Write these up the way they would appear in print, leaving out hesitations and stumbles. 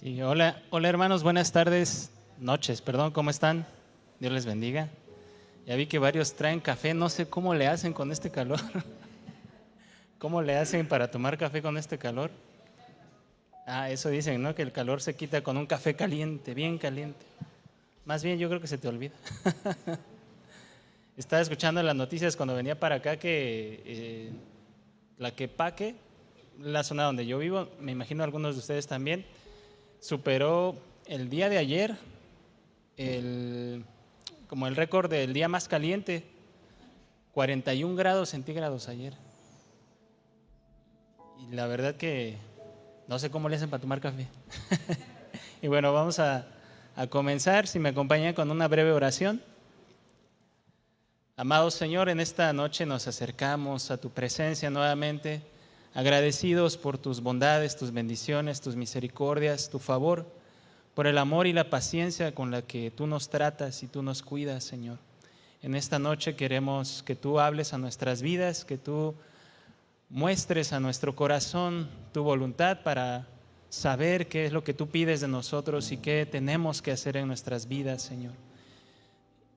Sí, hola hermanos, buenas tardes, noches, perdón, ¿cómo están? Dios les bendiga. Ya vi que varios traen café, no sé cómo le hacen con este calor. ¿Cómo le hacen para tomar café con este calor? Eso dicen, ¿no? Que el calor se quita con un café caliente, bien caliente. Más bien yo creo que se te olvida. Estaba escuchando las noticias cuando venía para acá que la Quepaque, la zona donde yo vivo, me imagino algunos de ustedes también, superó el día de ayer como el récord del día más caliente, 41 grados centígrados ayer. Y la verdad que no sé cómo le hacen para tomar café. Y bueno, vamos a comenzar, si me acompañan con una breve oración. Amado Señor, en esta noche nos acercamos a tu presencia nuevamente, agradecidos por tus bondades, tus bendiciones, tus misericordias, tu favor, por el amor y la paciencia con la que tú nos tratas y tú nos cuidas, Señor. En esta noche queremos que tú hables a nuestras vidas, que tú muestres a nuestro corazón tu voluntad para saber qué es lo que tú pides de nosotros y qué tenemos que hacer en nuestras vidas, Señor.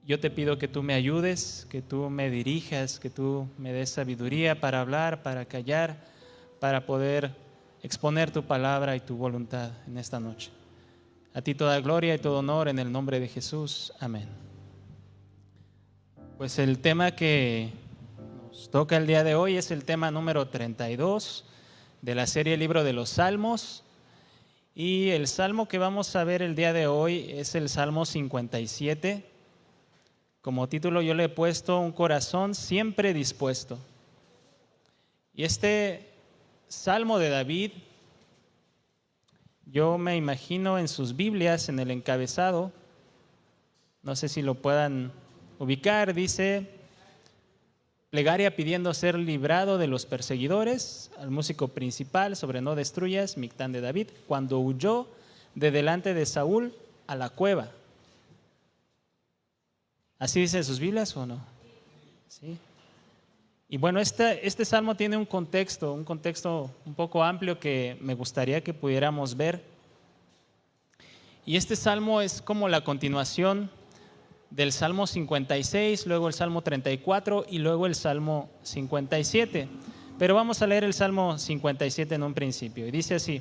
Yo te pido que tú me ayudes, que tú me dirijas, que tú me des sabiduría para hablar, para callar, para poder exponer tu palabra y tu voluntad en esta noche. A ti toda gloria y todo honor en el nombre de Jesús. Amén. Pues el tema que nos toca el día de hoy es el tema número 32 de la serie Libro de los Salmos. Y el salmo que vamos a ver el día de hoy es el Salmo 57. Como título yo le he puesto un corazón siempre dispuesto. Y este Salmo de David, yo me imagino en sus Biblias, en el encabezado, no sé si lo puedan ubicar, dice: plegaria pidiendo ser librado de los perseguidores, al músico principal sobre no destruyas, Mictán de David, cuando huyó de delante de Saúl a la cueva. ¿Así dice sus Biblias o no? Sí. Y bueno, este salmo tiene un contexto un poco amplio que me gustaría que pudiéramos ver. Y este salmo es como la continuación del Salmo 56, luego el Salmo 34 y luego el Salmo 57. Pero vamos a leer el Salmo 57 en un principio. Y dice así: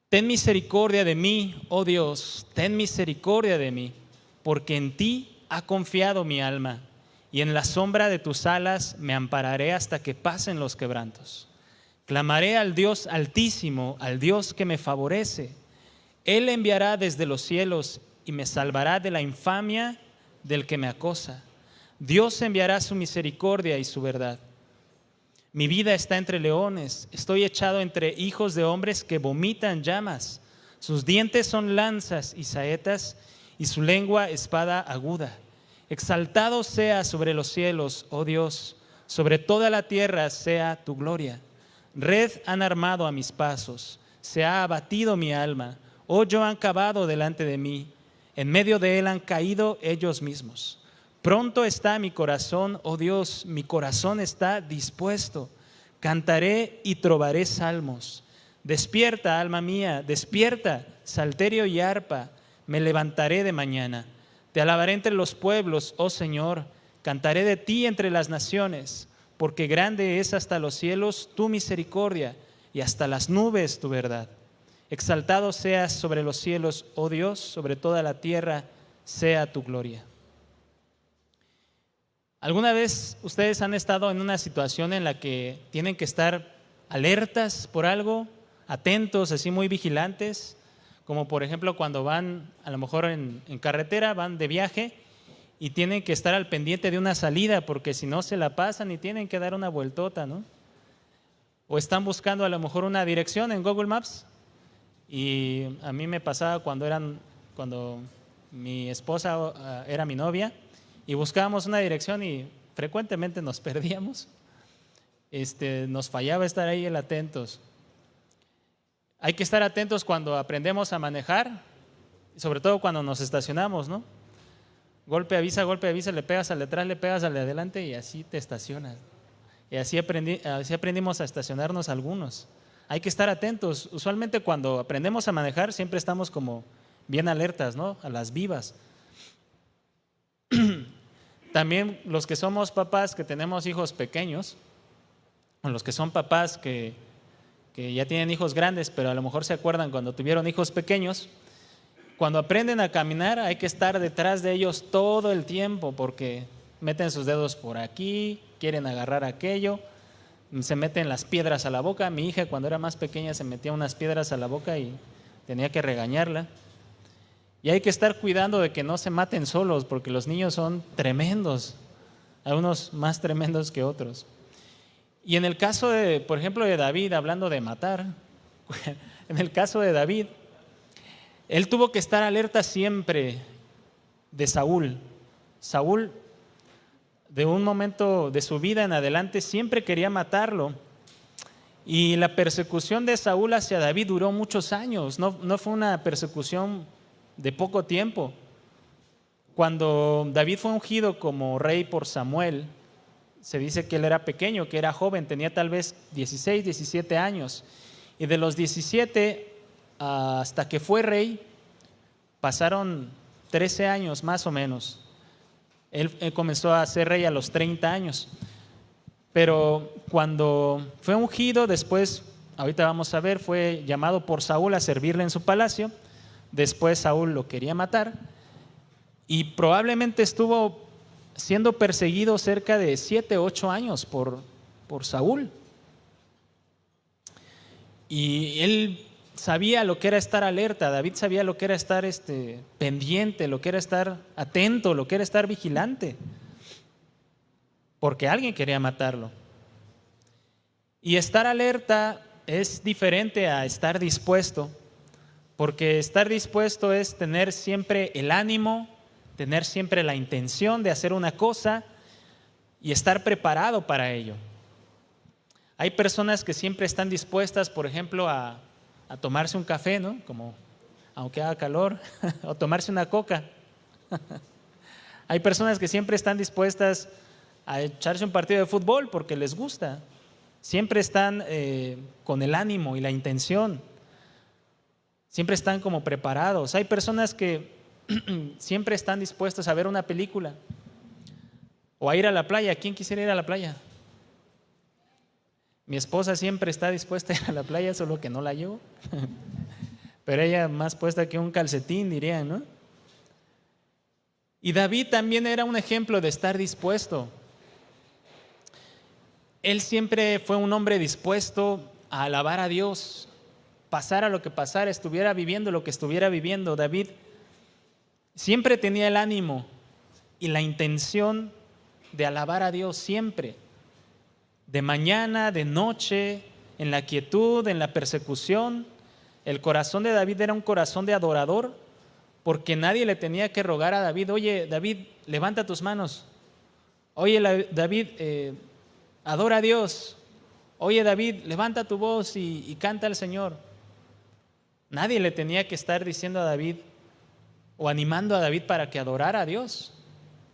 ten misericordia de mí, oh Dios, ten misericordia de mí, porque en ti ha confiado mi alma, y en la sombra de tus alas me ampararé hasta que pasen los quebrantos. Clamaré al Dios altísimo, al Dios que me favorece. Él enviará desde los cielos y me salvará de la infamia del que me acosa. Dios enviará su misericordia y su verdad. Mi vida está entre leones, estoy echado entre hijos de hombres que vomitan llamas. Sus dientes son lanzas y saetas, y su lengua espada aguda. Exaltado sea sobre los cielos, oh Dios, sobre toda la tierra sea tu gloria. Red han armado a mis pasos, se ha abatido mi alma. Hoyo han cavado delante de mí, en medio de él han caído ellos mismos. Pronto está mi corazón, oh Dios, mi corazón está dispuesto. Cantaré y trovaré salmos. Despierta, alma mía, despierta, salterio y arpa. Me levantaré de mañana. Te alabaré entre los pueblos, oh Señor. Cantaré de ti entre las naciones, porque grande es hasta los cielos tu misericordia y hasta las nubes tu verdad. Exaltado seas sobre los cielos, oh Dios, sobre toda la tierra sea tu gloria. ¿Alguna vez ustedes han estado en una situación en la que tienen que estar alertas por algo, atentos, así muy vigilantes? Como por ejemplo cuando van a lo mejor en carretera, van de viaje y tienen que estar al pendiente de una salida porque si no se la pasan y tienen que dar una vueltota, ¿no? O están buscando a lo mejor una dirección en Google Maps. Y a mí me pasaba cuando mi esposa era mi novia y buscábamos una dirección y frecuentemente nos perdíamos. Nos fallaba estar ahí atentos. Hay que estar atentos cuando aprendemos a manejar, sobre todo cuando nos estacionamos, ¿no? Golpe, avisa, le pegas al de atrás, le pegas al de adelante y así te estacionas. Y así aprendimos a estacionarnos algunos. hay que estar atentos. Usualmente cuando aprendemos a manejar siempre estamos como bien alertas, ¿no? A las vivas. También los que somos papás, que tenemos hijos pequeños, o los que son papás que ya tienen hijos grandes, pero a lo mejor se acuerdan cuando tuvieron hijos pequeños, cuando aprenden a caminar hay que estar detrás de ellos todo el tiempo porque meten sus dedos por aquí, quieren agarrar aquello, se meten las piedras a la boca. Mi hija cuando era más pequeña se metía unas piedras a la boca y tenía que regañarla. Y hay que estar cuidando de que no se maten solos porque los niños son tremendos, algunos más tremendos que otros. Y en el caso de, por ejemplo, de David, hablando de matar, en el caso de David, él tuvo que estar alerta siempre de Saúl. Saúl, de un momento de su vida en adelante, siempre quería matarlo. Y la persecución de Saúl hacia David duró muchos años, no fue una persecución de poco tiempo. Cuando David fue ungido como rey por Samuel, se dice que él era pequeño, que era joven, tenía tal vez 16, 17 años. Y de los 17 hasta que fue rey, pasaron 13 años más o menos. Él comenzó a ser rey a los 30 años. Pero cuando fue ungido, después, ahorita vamos a ver, fue llamado por Saúl a servirle en su palacio. Después Saúl lo quería matar y probablemente estuvo siendo perseguido cerca de 7, 8 años por Saúl. Y él sabía lo que era estar alerta, David sabía lo que era estar pendiente, lo que era estar atento, lo que era estar vigilante, porque alguien quería matarlo. Y estar alerta es diferente a estar dispuesto, porque estar dispuesto es tener siempre el ánimo, tener siempre la intención de hacer una cosa y estar preparado para ello. Hay personas que siempre están dispuestas, por ejemplo, a tomarse un café, ¿no? Como aunque haga calor, o tomarse una coca. Hay personas que siempre están dispuestas a echarse un partido de fútbol porque les gusta. Siempre están con el ánimo y la intención. Siempre están como preparados. Hay personas que siempre están dispuestos a ver una película o a ir a la playa. ¿Quién quisiera ir a la playa? Mi esposa siempre está dispuesta a ir a la playa, solo que no la llevo. Pero ella más puesta que un calcetín, dirían, ¿no? Y David también era un ejemplo de estar dispuesto. Él siempre fue un hombre dispuesto a alabar a Dios, pasara lo que pasara, estuviera viviendo lo que estuviera viviendo. David siempre tenía el ánimo y la intención de alabar a Dios siempre, de mañana, de noche, en la quietud, en la persecución. El corazón de David era un corazón de adorador, porque nadie le tenía que rogar a David: oye, David, levanta tus manos. Oye, David, adora a Dios. Oye, David, levanta tu voz y canta al Señor. Nadie le tenía que estar diciendo a David o animando a David para que adorara a Dios.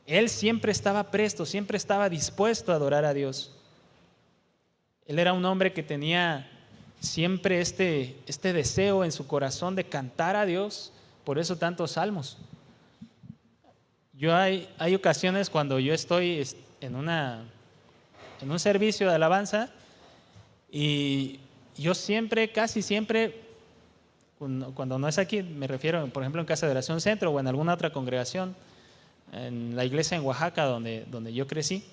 Él siempre estaba presto, siempre estaba dispuesto a adorar a Dios. Él era un hombre que tenía siempre este deseo en su corazón de cantar a Dios, por eso tantos salmos. Hay ocasiones cuando yo estoy en un servicio de alabanza y yo siempre, casi siempre, cuando no es aquí, me refiero, por ejemplo, en Casa de Oración Centro o en alguna otra congregación, en la iglesia en Oaxaca donde yo crecí,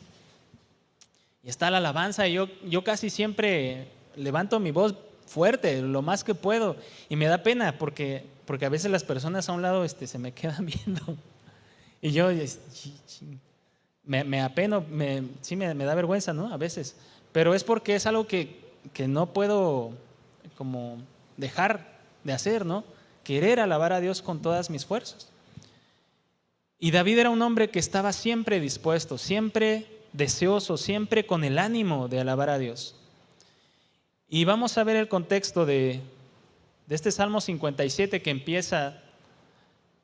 y está la alabanza, y yo casi siempre levanto mi voz fuerte, lo más que puedo, y me da pena porque a veces las personas a un lado se me quedan viendo, y yo me apeno, sí me da vergüenza, ¿no? A veces, pero es porque es algo que no puedo como dejar de hacer, ¿no? Querer alabar a Dios con todas mis fuerzas. Y David era un hombre que estaba siempre dispuesto, siempre deseoso, siempre con el ánimo de alabar a Dios. Y vamos a ver el contexto de este Salmo 57 que empieza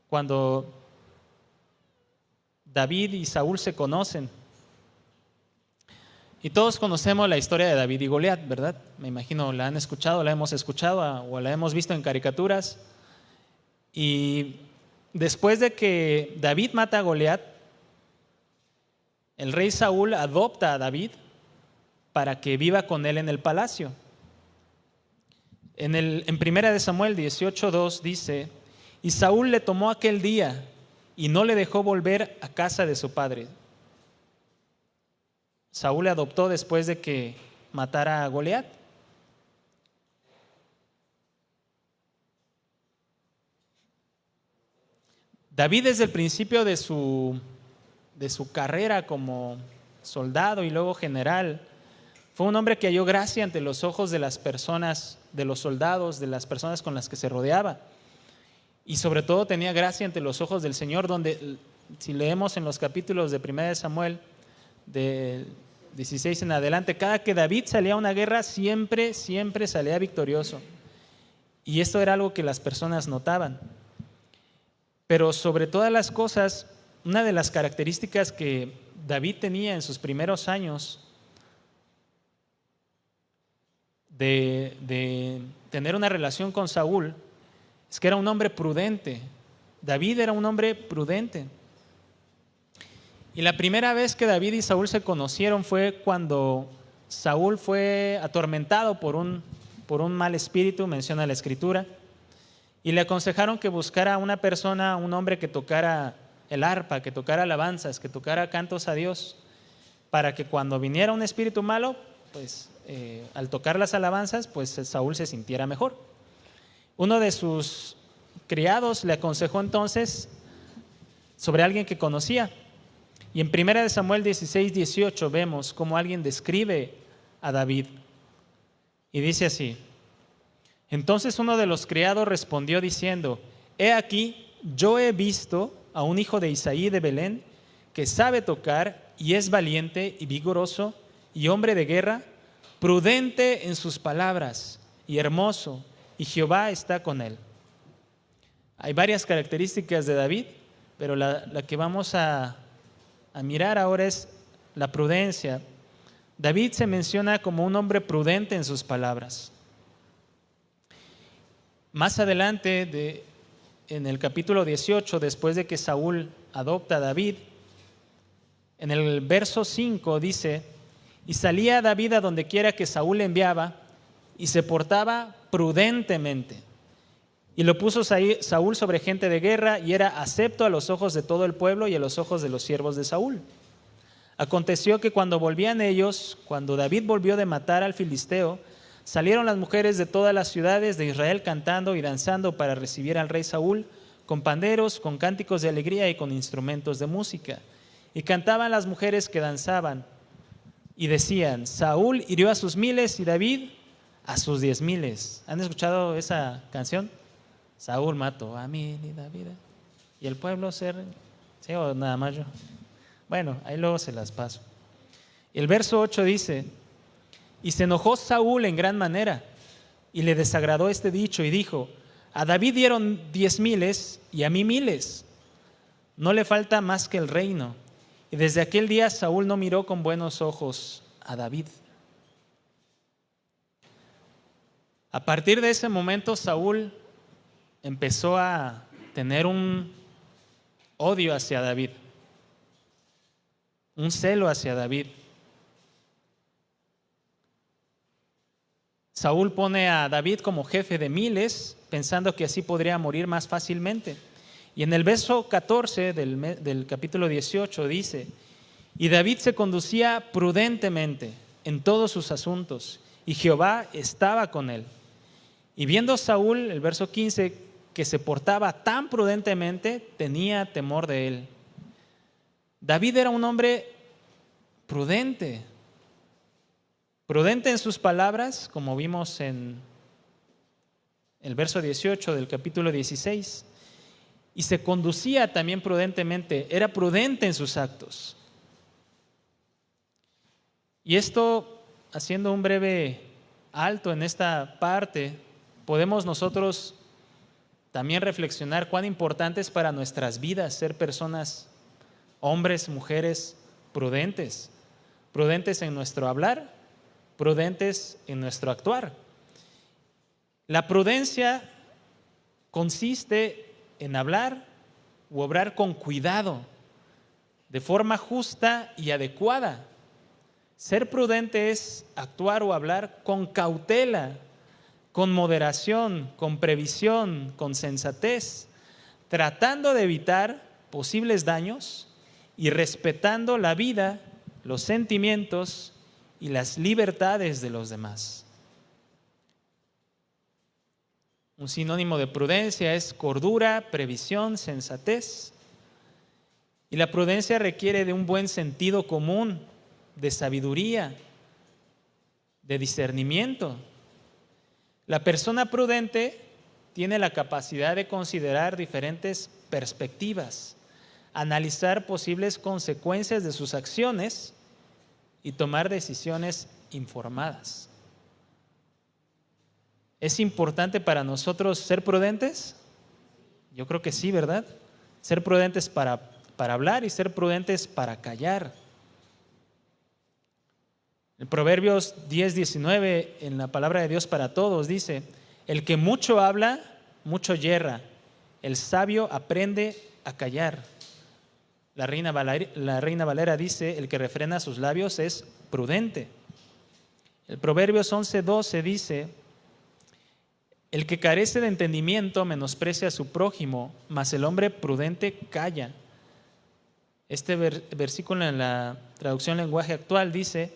cuando David y Saúl se conocen. Y todos conocemos la historia de David y Goliat, ¿verdad? Me imagino la han escuchado, la hemos escuchado o la hemos visto en caricaturas. Y después de que David mata a Goliat, el rey Saúl adopta a David para que viva con él en el palacio. En Primera de Samuel 18:2 dice: y Saúl le tomó aquel día y no le dejó volver a casa de su padre. Saúl le adoptó después de que matara a Goliat. David, desde el principio de su carrera como soldado y luego general, fue un hombre que halló gracia ante los ojos de las personas, de los soldados, de las personas con las que se rodeaba. Y sobre todo tenía gracia ante los ojos del Señor, donde, si leemos en los capítulos de 1 de Samuel, de 16 en adelante, cada que David salía a una guerra, siempre salía victorioso. Y esto era algo que las personas notaban. Pero sobre todas las cosas, una de las características que David tenía en sus primeros años de tener una relación con Saúl, es que era un hombre prudente. David era un hombre prudente. Y la primera vez que David y Saúl se conocieron fue cuando Saúl fue atormentado por un mal espíritu, menciona la Escritura, y le aconsejaron que buscara a una persona, un hombre que tocara el arpa, que tocara alabanzas, que tocara cantos a Dios, para que cuando viniera un espíritu malo, pues al tocar las alabanzas, pues Saúl se sintiera mejor. Uno de sus criados le aconsejó entonces sobre alguien que conocía. Y en 1 Samuel 16:18 vemos cómo alguien describe a David. Y dice así: entonces uno de los criados respondió diciendo: he aquí, yo he visto a un hijo de Isaí de Belén que sabe tocar y es valiente y vigoroso y hombre de guerra, prudente en sus palabras y hermoso, y Jehová está con él. Hay varias características de David, pero la que vamos a mirar ahora es la prudencia. David se menciona como un hombre prudente en sus palabras. Más adelante, en el capítulo 18, después de que Saúl adopta a David, en el verso 5 dice: y salía David a donde quiera que Saúl le enviaba, y se portaba prudentemente. Y lo puso Saúl sobre gente de guerra, y era acepto a los ojos de todo el pueblo y a los ojos de los siervos de Saúl. Aconteció que cuando volvían ellos, cuando David volvió de matar al filisteo, salieron las mujeres de todas las ciudades de Israel cantando y danzando para recibir al rey Saúl, con panderos, con cánticos de alegría y con instrumentos de música. Y cantaban las mujeres que danzaban y decían: Saúl hirió a sus 1000 y David a sus 10,000. ¿Han escuchado esa canción? Saúl mató a 1000 y David. Y el pueblo ¿sí o nada más yo? Bueno, ahí luego se las paso. El verso 8 dice: y se enojó Saúl en gran manera, y le desagradó este dicho, y dijo: a David dieron 10,000 y a mí 1000. No le falta más que el reino. Y desde aquel día Saúl no miró con buenos ojos a David. A partir de ese momento Saúl empezó a tener un odio hacia David, un celo hacia David. Saúl pone a David como jefe de 1000, pensando que así podría morir más fácilmente. Y en el verso 14 del capítulo 18 dice: y David se conducía prudentemente en todos sus asuntos, y Jehová estaba con él. Y viendo Saúl, el verso 15, que se portaba tan prudentemente, tenía temor de él. David era un hombre prudente en sus palabras, como vimos en el verso 18 del capítulo 16, y se conducía también prudentemente, era prudente en sus actos. Y esto, haciendo un breve alto en esta parte, podemos nosotros también reflexionar cuán importante es para nuestras vidas ser personas, hombres, mujeres, prudentes. prudentes en nuestro hablar, prudentes en nuestro actuar. La prudencia consiste en hablar u obrar con cuidado, de forma justa y adecuada. Ser prudente es actuar o hablar con cautela, con moderación, con previsión, con sensatez, tratando de evitar posibles daños y respetando la vida, los sentimientos y las libertades de los demás. Un sinónimo de prudencia es cordura, previsión, sensatez. Y la prudencia requiere de un buen sentido común, de sabiduría, de discernimiento. La persona prudente tiene la capacidad de considerar diferentes perspectivas, analizar posibles consecuencias de sus acciones y tomar decisiones informadas. ¿Es importante para nosotros ser prudentes? Yo creo que sí, ¿verdad? Ser prudentes para hablar y ser prudentes para callar. En Proverbios 10:19, en la palabra de Dios para todos, dice: el que mucho habla, mucho yerra. El sabio aprende a callar. La Reina Valera dice: el que refrena sus labios es prudente. El Proverbios 11:12 dice: el que carece de entendimiento menosprecia a su prójimo, mas el hombre prudente calla. Este versículo en la traducción lenguaje actual dice: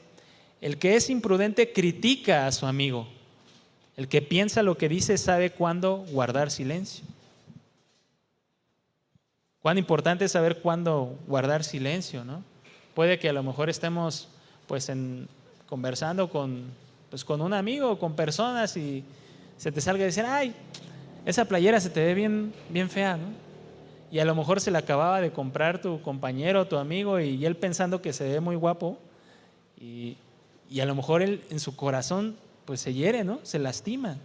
el que es imprudente critica a su amigo. El que piensa lo que dice sabe cuándo guardar silencio. Cuán importante es saber cuándo guardar silencio, ¿no? Puede que a lo mejor estemos conversando con un amigo o con personas y se te salga a decir: ay, esa playera se te ve bien, bien fea, ¿no? Y a lo mejor se la acababa de comprar tu compañero, tu amigo, y él pensando que se ve muy guapo, y a lo mejor él en su corazón pues se hiere, ¿no? Se lastima.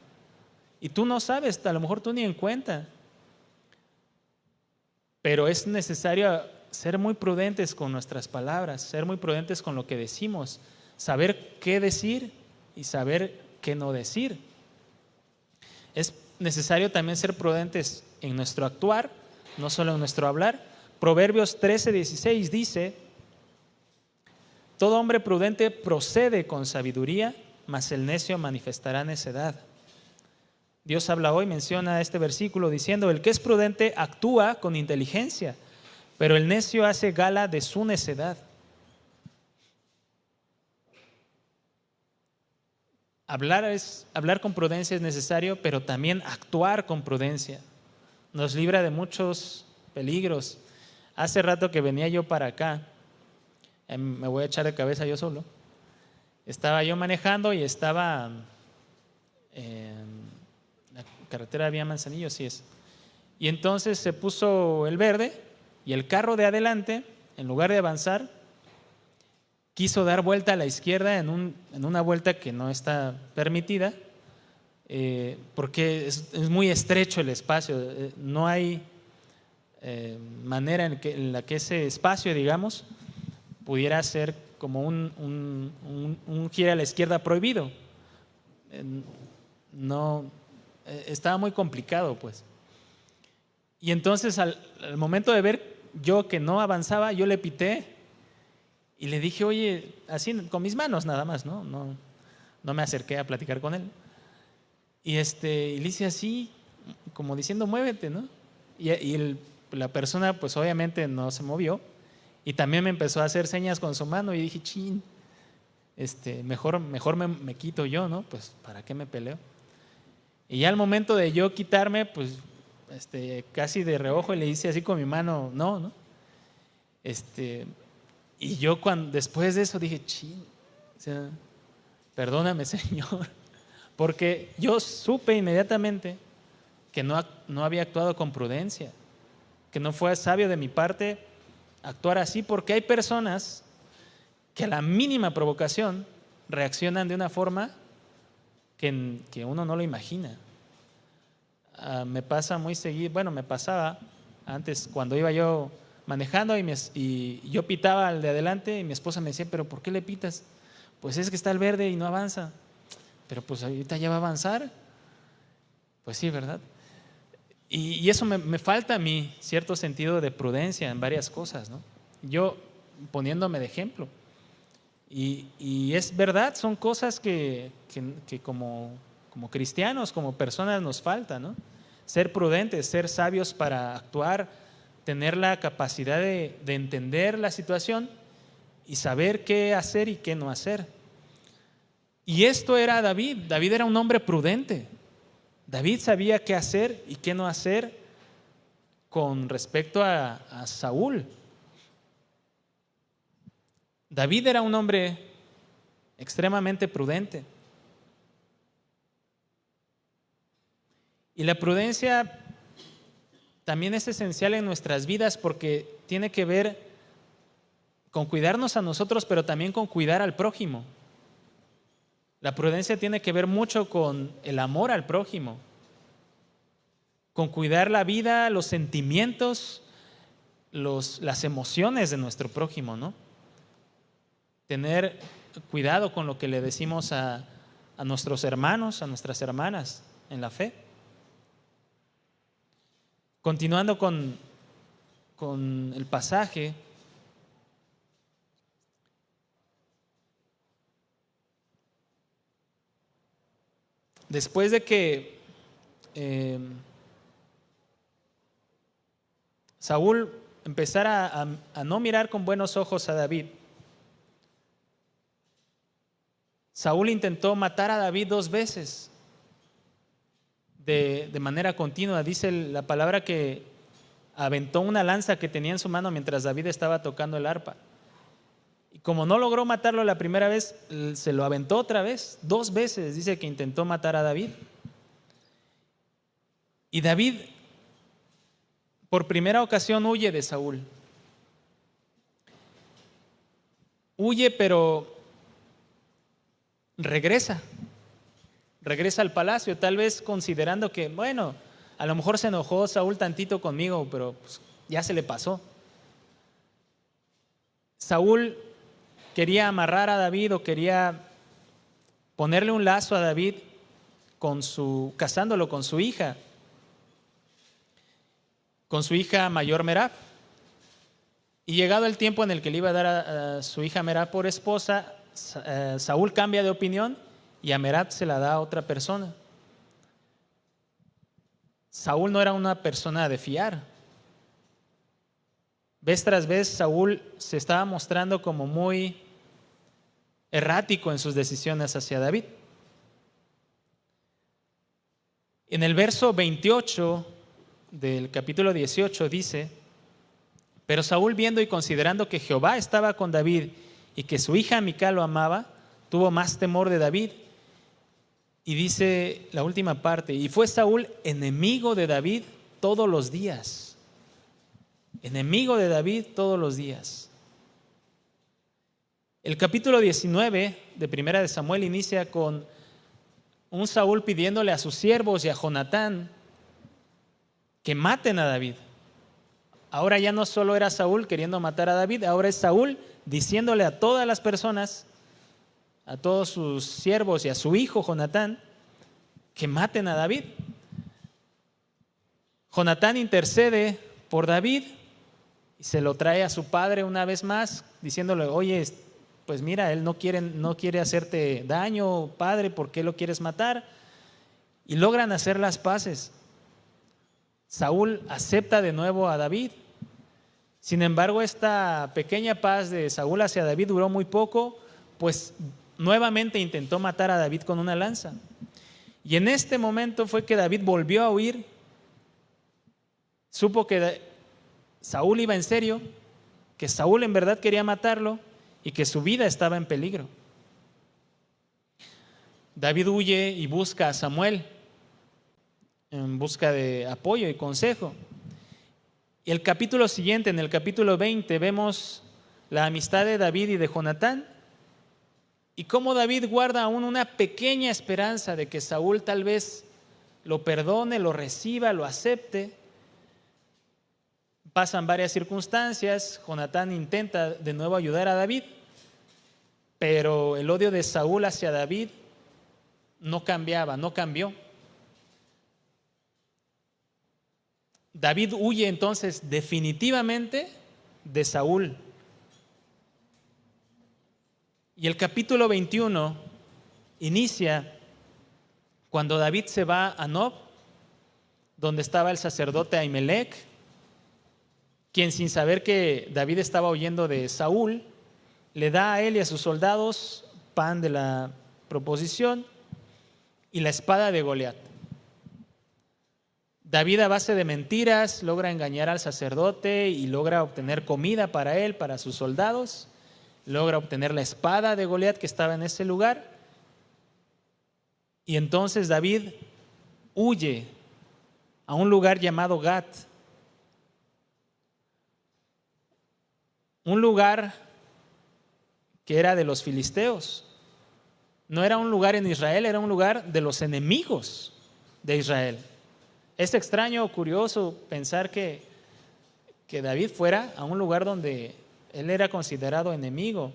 Y tú no sabes, a lo mejor tú ni en cuenta. Pero es necesario ser muy prudentes con nuestras palabras, ser muy prudentes con lo que decimos, saber qué decir y saber qué no decir. Es necesario también ser prudentes en nuestro actuar, no solo en nuestro hablar. Proverbios 13:16 dice: todo hombre prudente procede con sabiduría, mas el necio manifestará necedad. Dios habla hoy, menciona este versículo diciendo: el que es prudente actúa con inteligencia, pero el necio hace gala de su necedad. Hablar con prudencia es necesario, pero también actuar con prudencia nos libra de muchos peligros. Hace rato que venía yo para acá, me voy a echar de cabeza yo solo. Estaba yo manejando y estaba en la carretera de Vía Manzanillo, sí es. Y entonces se puso el verde y el carro de adelante, en lugar de avanzar, quiso dar vuelta a la izquierda en una vuelta que no está permitida, porque es muy estrecho el espacio. No hay manera en la que ese espacio, digamos, pudiera ser como un giro a la izquierda prohibido. No, estaba muy complicado, pues. Y entonces al momento de ver yo que no avanzaba, yo le pité y le dije: oye, así con mis manos nada más, ¿no? No me acerqué a platicar con él. Y le hice así, como diciendo: muévete, ¿no? Y la persona pues obviamente no se movió y también me empezó a hacer señas con su mano y dije: chin, mejor me quito yo, ¿no? Pues ¿para qué me peleo? Y ya al momento de yo quitarme, pues casi de reojo le hice así con mi mano: no. Y yo después de eso dije: chin, o sea, perdóname, Señor, porque yo supe inmediatamente que no había actuado con prudencia, que no fue sabio de mi parte actuar así, porque hay personas que a la mínima provocación reaccionan de una forma que uno no lo imagina. Me pasa muy seguido, me pasaba antes cuando iba yo manejando y yo pitaba al de adelante y mi esposa me decía, pero ¿por qué le pitas? Pues es que está el verde y no avanza. Pero pues ahorita ya va a avanzar. Pues sí, ¿verdad? Y eso me falta a mí cierto sentido de prudencia en varias cosas, ¿no? Yo poniéndome de ejemplo. Y es verdad, son cosas que como cristianos, como personas nos falta, ¿no? Ser prudentes, ser sabios para actuar, tener la capacidad de entender la situación y saber qué hacer y qué no hacer. Y esto era David. David era un hombre prudente. David sabía qué hacer y qué no hacer con respecto a Saúl. David era un hombre extremadamente prudente. Y la prudencia también es esencial en nuestras vidas porque tiene que ver con cuidarnos a nosotros, pero también con cuidar al prójimo. La prudencia tiene que ver mucho con el amor al prójimo, con cuidar la vida, los sentimientos, las emociones de nuestro prójimo, ¿no? Tener cuidado con lo que le decimos a nuestros hermanos, a nuestras hermanas en la fe. Continuando con el pasaje, después de que Saúl empezara a no mirar con buenos ojos a David, Saúl intentó matar a David 2 veces de manera continua. Dice la palabra que aventó una lanza que tenía en su mano mientras David estaba tocando el arpa. Y como no logró matarlo la primera vez, se lo aventó otra vez. 2 veces dice que intentó matar a David. Y David, por primera ocasión, huye de Saúl. Huye, pero regresa al palacio, tal vez considerando que, bueno, a lo mejor se enojó Saúl tantito conmigo, pero pues, ya se le pasó. Saúl quería amarrar a David o quería ponerle un lazo a David casándolo con su hija mayor Merab. Y llegado el tiempo en el que le iba a dar a su hija Merab por esposa, Saúl cambia de opinión y a Merab se la da a otra persona. Saúl no era una persona de fiar. Vez tras vez Saúl se estaba mostrando como muy errático en sus decisiones hacia David. En el verso 28 del capítulo 18 dice: pero Saúl, viendo y considerando que Jehová estaba con David y que su hija Mical lo amaba, tuvo más temor de David. Y dice la última parte: y fue Saúl enemigo de David todos los días. Enemigo de David todos los días. El capítulo 19 de Primera de Samuel inicia con un Saúl pidiéndole a sus siervos y a Jonatán que maten a David. Ahora ya no solo era Saúl queriendo matar a David, ahora es Saúl diciéndole a todas las personas, a todos sus siervos y a su hijo Jonatán, que maten a David. Jonatán intercede por David y se lo trae a su padre una vez más, diciéndole: oye, pues mira, él no quiere hacerte daño, padre, ¿por qué lo quieres matar? Y logran hacer las paces. Saúl acepta de nuevo a David. Sin embargo, esta pequeña paz de Saúl hacia David duró muy poco, pues nuevamente intentó matar a David con una lanza. Y en este momento fue que David volvió a huir. Supo que Saúl iba en serio, que Saúl en verdad quería matarlo y que su vida estaba en peligro. David huye y busca a Samuel en busca de apoyo y consejo. Y el capítulo siguiente, en el capítulo 20, vemos la amistad de David y de Jonatán y cómo David guarda aún una pequeña esperanza de que Saúl tal vez lo perdone, lo reciba, lo acepte. Pasan varias circunstancias, Jonatán intenta de nuevo ayudar a David, pero el odio de Saúl hacia David no cambió. David huye entonces definitivamente de Saúl. Y el capítulo 21 inicia cuando David se va a Nob, donde estaba el sacerdote Ahimelech, quien, sin saber que David estaba huyendo de Saúl, le da a él y a sus soldados pan de la proposición y la espada de Goliat. David, a base de mentiras, logra engañar al sacerdote y logra obtener comida para él, para sus soldados. Logra obtener la espada de Goliat que estaba en ese lugar. Y entonces David huye a un lugar llamado Gat. Un lugar que era de los filisteos. No era un lugar en Israel, era un lugar de los enemigos de Israel. Es extraño o curioso pensar que David fuera a un lugar donde él era considerado enemigo.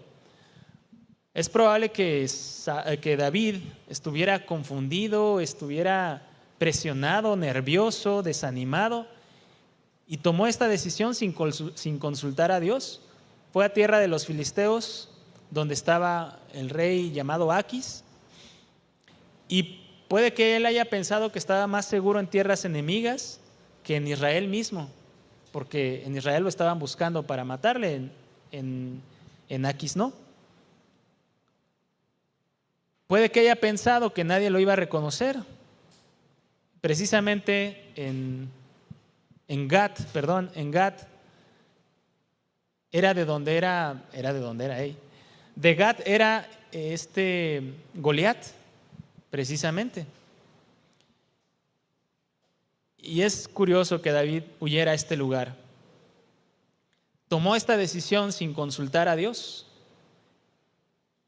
Es probable que David estuviera confundido, estuviera presionado, nervioso, desanimado, y tomó esta decisión sin consultar a Dios. Fue a tierra de los filisteos, donde estaba el rey llamado Aquis, y puede que él haya pensado que estaba más seguro en tierras enemigas que en Israel mismo, porque en Israel lo estaban buscando para matarle, en Aquis no. Puede que haya pensado que nadie lo iba a reconocer. Precisamente en Gat era de donde era él. De Gat era Goliat, precisamente. Y es curioso que David huyera a este lugar. Tomó esta decisión sin consultar a Dios,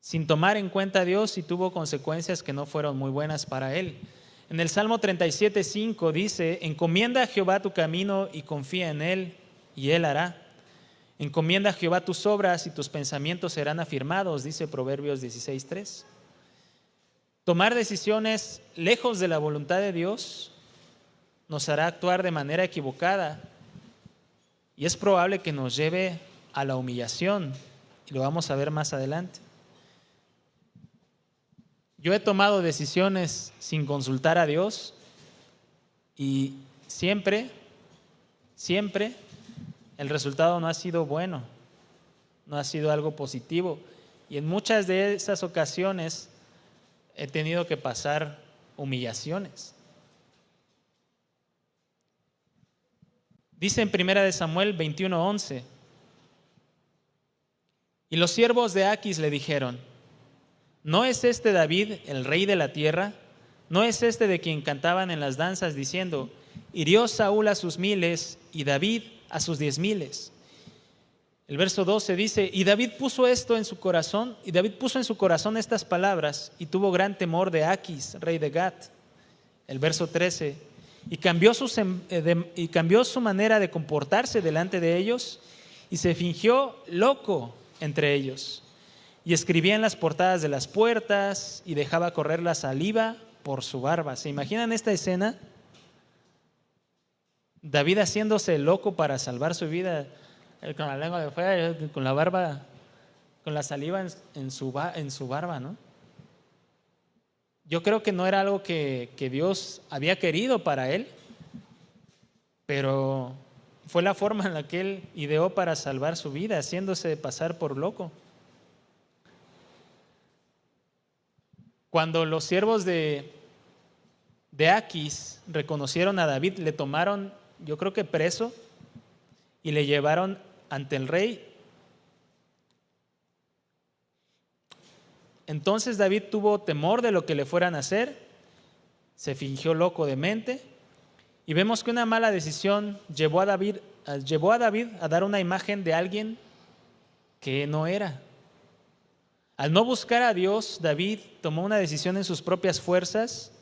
sin tomar en cuenta a Dios, y tuvo consecuencias que no fueron muy buenas para él. En el Salmo 37:5 dice: encomienda a Jehová tu camino y confía en él, y él hará. Encomienda a Jehová tus obras y tus pensamientos serán afirmados, dice Proverbios 16:3. Tomar decisiones lejos de la voluntad de Dios nos hará actuar de manera equivocada, y es probable que nos lleve a la humillación, y lo vamos a ver más adelante. Yo he tomado decisiones sin consultar a Dios, y siempre el resultado no ha sido bueno, no ha sido algo positivo, y en muchas de esas ocasiones he tenido que pasar humillaciones. Dice en 1 Samuel 21:11: y los siervos de Aquis le dijeron: ¿no es este David el rey de la tierra? ¿No es este de quien cantaban en las danzas diciendo: hirió Saúl a sus 1000 y David a sus 10,000? El verso 12 dice: y David puso en su corazón estas palabras, y tuvo gran temor de Aquis, rey de Gat. El verso 13: y cambió su manera de comportarse delante de ellos, y se fingió loco entre ellos, y escribía en las portadas de las puertas, y dejaba correr la saliva por su barba. ¿Se imaginan esta escena? David haciéndose loco para salvar su vida, con la lengua de fuera, con la barba, con la saliva en su barba, ¿no? Yo creo que no era algo que Dios había querido para él, pero fue la forma en la que él ideó para salvar su vida, haciéndose pasar por loco. Cuando los siervos de Aquis reconocieron a David, le tomaron, yo creo que preso, y le llevaron ante el rey. Entonces David tuvo temor de lo que le fueran a hacer, se fingió loco de mente, y vemos que una mala decisión llevó a David a dar una imagen de alguien que no era. Al no buscar a Dios, David tomó una decisión en sus propias fuerzas,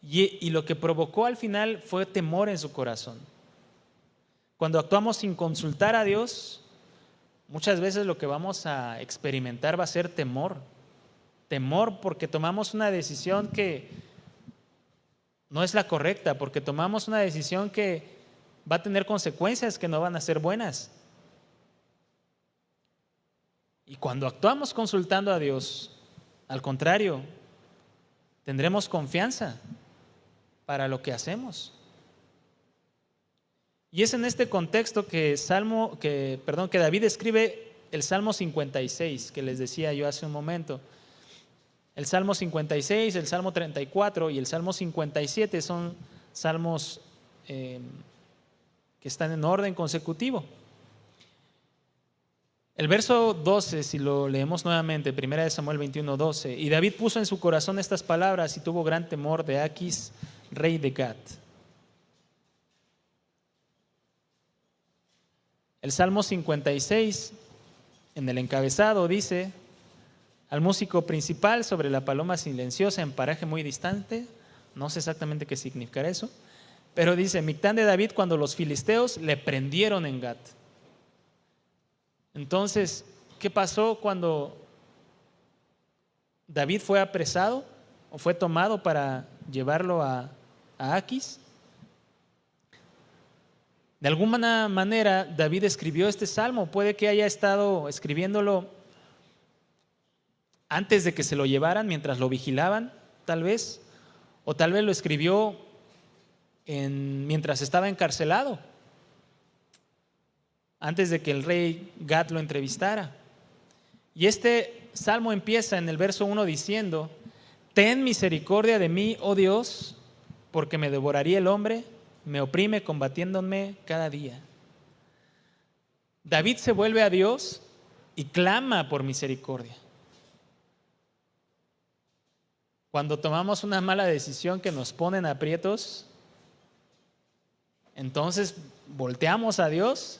y lo que provocó al final fue temor en su corazón. Cuando actuamos sin consultar a Dios, muchas veces lo que vamos a experimentar va a ser temor. Temor porque tomamos una decisión que no es la correcta, porque tomamos una decisión que va a tener consecuencias que no van a ser buenas. Y cuando actuamos consultando a Dios, al contrario, tendremos confianza para lo que hacemos. Y es en este contexto que David escribe el Salmo 56, que les decía yo hace un momento. El Salmo 56, el Salmo 34 y el Salmo 57 son salmos que están en orden consecutivo. El verso 12, si lo leemos nuevamente, 1 Samuel 21, 12. Y David puso en su corazón estas palabras y tuvo gran temor de Aquis, rey de Gat. El Salmo 56, en el encabezado, dice: al músico principal sobre la paloma silenciosa en paraje muy distante. No sé exactamente qué significará eso, pero dice: Mictán de David cuando los filisteos le prendieron en Gat. Entonces, ¿qué pasó cuando David fue apresado o fue tomado para llevarlo a Aquis? De alguna manera David escribió este salmo. Puede que haya estado escribiéndolo antes de que se lo llevaran, mientras lo vigilaban, tal vez, o tal vez lo escribió mientras estaba encarcelado, antes de que el rey Gat lo entrevistara. Y este salmo empieza en el verso 1 diciendo: ten misericordia de mí, oh Dios, porque me devoraría el hombre, me oprime combatiéndome cada día. David se vuelve a Dios y clama por misericordia. Cuando tomamos una mala decisión que nos pone en aprietos, entonces volteamos a Dios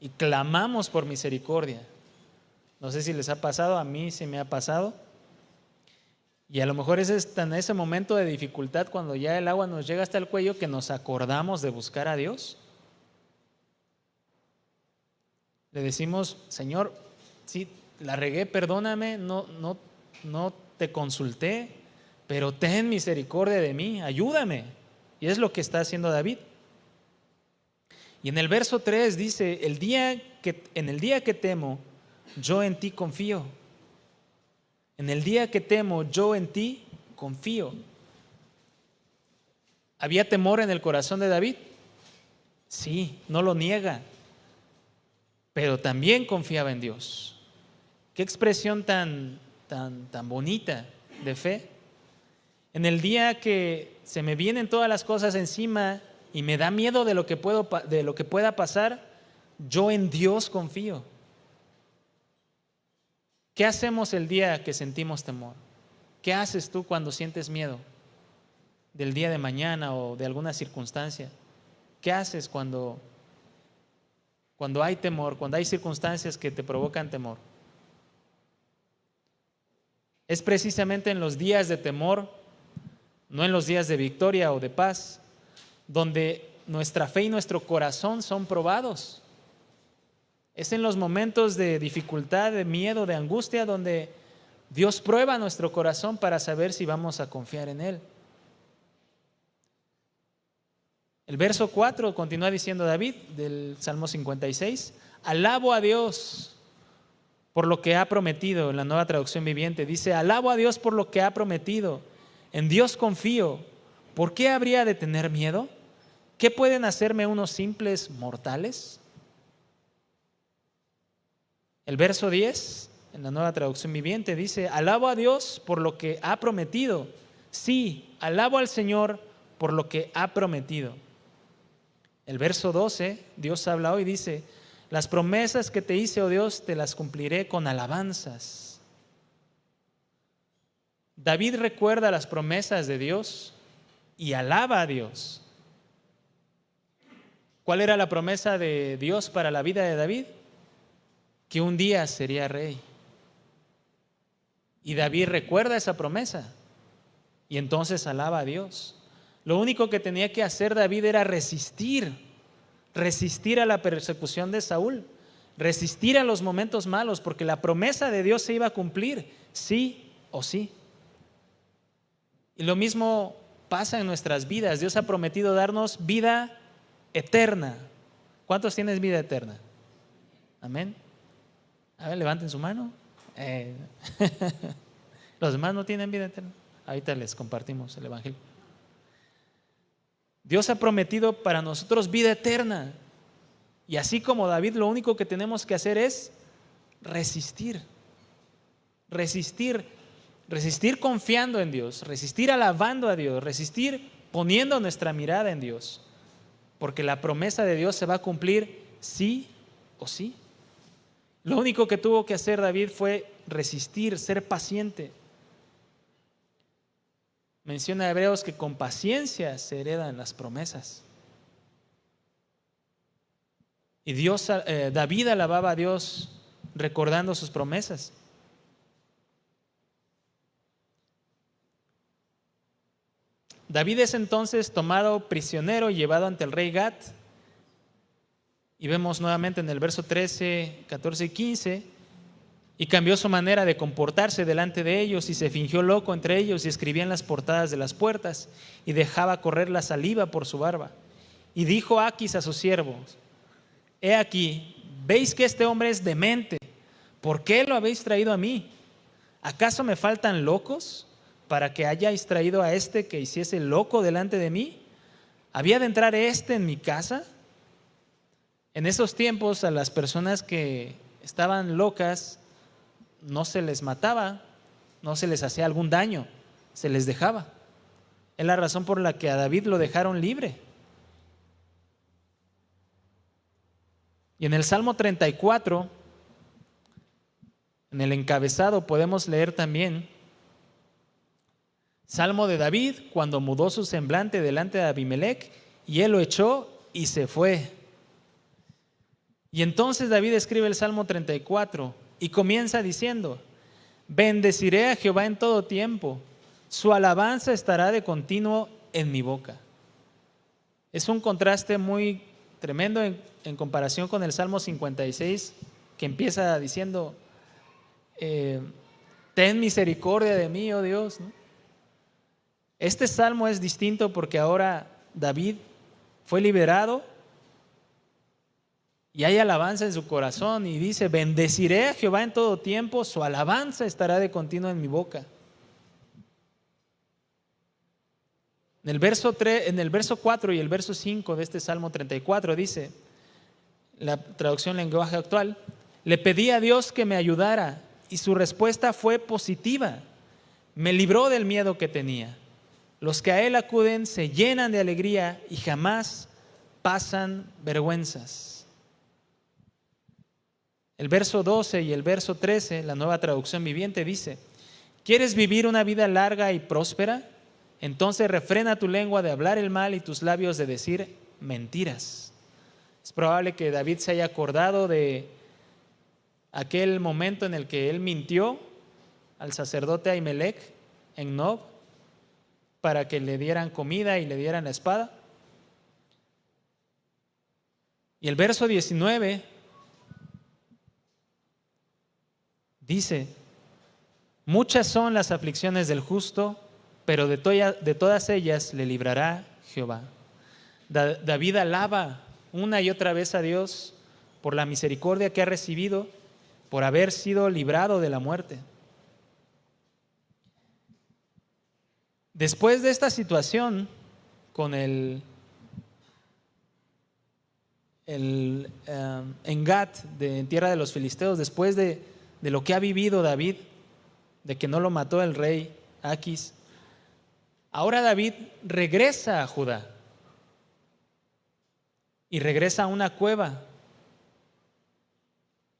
y clamamos por misericordia. No sé si les ha pasado, a mí sí me ha pasado. Y a lo mejor es en ese momento de dificultad, cuando ya el agua nos llega hasta el cuello, que nos acordamos de buscar a Dios. Le decimos: Señor, sí, la regué, perdóname, no te consulté, pero ten misericordia de mí, ayúdame. Y es lo que está haciendo David. Y en el verso 3 dice: en el día que temo, yo en ti confío. En el día que temo, yo en ti confío. ¿Había temor en el corazón de David? Sí, no lo niega, pero también confiaba en Dios. Qué expresión tan bonita de fe. En el día que se me vienen todas las cosas encima y me da miedo de lo que pueda pasar, yo en Dios confío. ¿Qué hacemos el día que sentimos temor? ¿Qué haces tú cuando sientes miedo del día de mañana o de alguna circunstancia? ¿Qué haces cuando hay temor, cuando hay circunstancias que te provocan temor? Es precisamente en los días de temor, no en los días de victoria o de paz, donde nuestra fe y nuestro corazón son probados. Es en los momentos de dificultad, de miedo, de angustia, donde Dios prueba nuestro corazón para saber si vamos a confiar en Él. El verso 4 continúa diciendo David del Salmo 56: alabo a Dios por lo que ha prometido. En la Nueva Traducción Viviente dice: alabo a Dios por lo que ha prometido, en Dios confío. ¿Por qué habría de tener miedo? ¿Qué pueden hacerme unos simples mortales? El verso 10, en la Nueva Traducción Viviente, dice: alabo a Dios por lo que ha prometido. Sí, alabo al Señor por lo que ha prometido. El verso 12, Dios habla hoy y dice: las promesas que te hice, oh Dios, te las cumpliré con alabanzas. David recuerda las promesas de Dios y alaba a Dios. ¿Cuál era la promesa de Dios para la vida de David? Que un día sería rey. Y David recuerda esa promesa y entonces alaba a Dios. Lo único que tenía que hacer David era resistir resistir a la persecución de Saúl, resistir a los momentos malos, porque la promesa de Dios se iba a cumplir, sí o sí. Y lo mismo pasa en nuestras vidas. Dios ha prometido darnos vida eterna. ¿Cuántos tienen vida eterna? Amén. A ver, levanten su mano. Los demás no tienen vida eterna. Ahorita les compartimos el evangelio. Dios ha prometido para nosotros vida eterna. Y así como David, lo único que tenemos que hacer es resistir. Resistir confiando en Dios, resistir alabando a Dios, resistir poniendo nuestra mirada en Dios. Porque la promesa de Dios se va a cumplir sí o sí. Lo único que tuvo que hacer David fue resistir, ser paciente. Menciona Hebreos que con paciencia se heredan las promesas. Y David alababa a Dios recordando sus promesas. David es entonces tomado prisionero y llevado ante el rey Gat. Y vemos nuevamente en el verso 13, 14 y 15, y cambió su manera de comportarse delante de ellos y se fingió loco entre ellos y escribía en las portadas de las puertas y dejaba correr la saliva por su barba. Y dijo Aquis a sus siervos: he aquí, ¿veis que este hombre es demente? ¿Por qué lo habéis traído a mí? ¿Acaso me faltan locos para que hayáis traído a este que hiciese loco delante de mí? ¿Había de entrar este en mi casa? En esos tiempos a las personas que estaban locas no se les mataba, no se les hacía algún daño, se les dejaba. Es la razón por la que a David lo dejaron libre. Y en el Salmo 34, en el encabezado podemos leer también: Salmo de David cuando mudó su semblante delante de Abimelec y él lo echó y se fue. Y entonces David escribe el Salmo 34 y comienza diciendo: bendeciré a Jehová en todo tiempo, su alabanza estará de continuo en mi boca. Es un contraste muy tremendo en comparación con el Salmo 56, que empieza diciendo: ten misericordia de mí, oh Dios, ¿no? Este salmo es distinto porque ahora David fue liberado y hay alabanza en su corazón y dice: bendeciré a Jehová en todo tiempo, su alabanza estará de continuo en mi boca. En el verso 4 y el verso 5 de este Salmo 34 dice, la traducción lenguaje actual: le pedí a Dios que me ayudara y su respuesta fue positiva. Me libró del miedo que tenía. Los que a Él acuden se llenan de alegría y jamás pasan vergüenzas. El verso 12 y el verso 13, la Nueva Traducción Viviente, dice: ¿quieres vivir una vida larga y próspera? Entonces refrena tu lengua de hablar el mal y tus labios de decir mentiras. Es probable que David se haya acordado de aquel momento en el que él mintió al sacerdote Ahimelech en Nob para que le dieran comida y le dieran la espada. Y el verso 19 dice: muchas son las aflicciones del justo, pero de todas ellas le librará Jehová. David alaba una y otra vez a Dios por la misericordia que ha recibido, por haber sido librado de la muerte. Después de esta situación con en Gat, en tierra de los filisteos, después de lo que ha vivido David, de que no lo mató el rey Aquis, ahora David regresa a Judá y regresa a una cueva